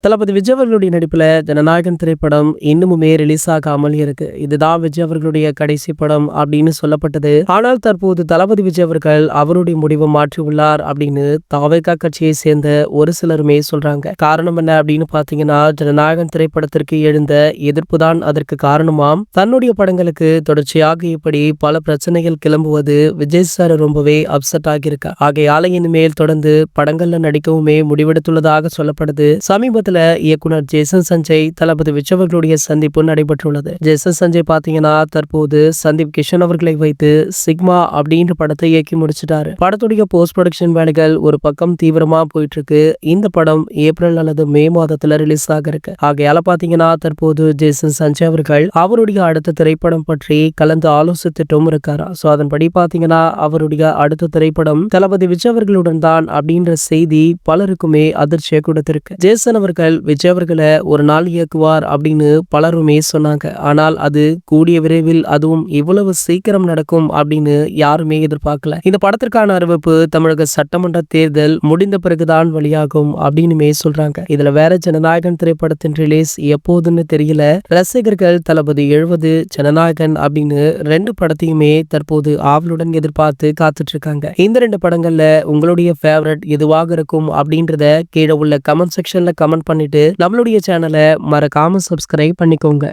தளபதி விஜய் அவர்களுடைய நடிப்புல ஜனநாயகன் திரைப்படம் இன்னுமுமே ரிலீஸ் ஆகாமல் இருக்கு. இதுதான் விஜய் அவர்களுடைய கடைசி படம் அப்படின்னு சொல்லப்பட்டது. ஆனால் தற்போது தளபதி விஜய் அவர்கள் அவருடைய முடிவை மாற்றியுள்ளார் அப்படின்னு தவேகா கட்சியை சேர்ந்த ஒரு சிலருமே சொல்றாங்க. காரணம் என்ன அப்படின்னு பாத்தீங்கன்னா, ஜனநாயகன் திரைப்படத்திற்கு எழுந்த எதிர்ப்பு தான் அதற்கு காரணமாம். தன்னுடைய படங்களுக்கு தொடர்ச்சியாக இப்படி பல பிரச்சனைகள் கிளம்புவது விஜய் சார் ரொம்பவே அப்செட் ஆகியிருக்க. ஆகையால இனிமேல் தொடர்ந்து படங்கள்ல நடிக்கவுமே முடிவெடுத்துள்ளதாக சொல்லப்படுது. சமீபத்தில் இயக்குனர் ஜேசன் சஞ்சய் தளபதி விஜய் அவர்களுடைய சந்திப்பு நடைபெற்றுள்ளது. ஜேசன் சஞ்சய் பாத்தீங்கன்னா தற்போது சந்தீப் கிஷன் அவர்களை வைத்து சிக்மா அப்படின்ற படத்தை இயக்கி முடிச்சிட்டாரு. படத்துடைய போஸ்ட் ப்ரொடக்ஷன் வேலைகள் ஒரு பக்கம் தீவிரமா போயிட்டு இருக்கு. இந்த படம் ஏப்ரல் அல்லது மே மாதத்துல ரிலீஸ் ஆக இருக்கு. ஆகையால பாத்தீங்கன்னா தற்போது ஜேசன் சஞ்சய் அவர்கள் அவருடைய அடுத்த திரைப்படம் பற்றி கலந்து ஆலோசித்துட்டும் இருக்காரா. சோ அதன்படி பாத்தீங்கன்னா அவருடைய அடுத்த திரைப்படம் தளபதி விஜய் அவர்களுடன் தான் அப்படின்ற செய்தி பலருக்குமே அதிர்ச்சியை கொடுத்திருக்கு. ஜேசன் அவர்கள் விஜய் அவர்களை ஒரு நாள் இயக்குவார் அப்படின்னு பலருமே சொன்னாங்க. ஆனால் அது கூடிய விரைவில், அதுவும் இவ்வளவு சீக்கிரம் நடக்கும் அப்படின்னு யாருமே எதிர்பார்க்கல. இந்த படத்திற்கான அறிவிப்பு தமிழக சட்டமன்ற தேர்தல் முடிந்த பிறகுதான் வெளியாகும் அப்படின்னுமே சொல்றாங்க. இதுல வேற ஜனநாயகன் திரைப்படத்தின் ரிலீஸ் எப்போதுன்னு தெரியல. ரசிகர்கள் தளபதி 70 ஜனநாயகன் அப்படின்னு 2 படத்தையுமே தற்போது ஆவலுடன் எதிர்பார்த்து காத்துட்டு இருக்காங்க. இந்த 2 படங்கள்ல உங்களுடைய ஃபேவரட் எதுவாக இருக்கும் அப்படின்றத கீழே உள்ள கமெண்ட் செக்ஷன்ல கமெண்ட் பண்ணிட்டு நம்மளுடைய சேனலை மறக்காம சப்ஸ்கிரைப் பண்ணிக்கோங்க.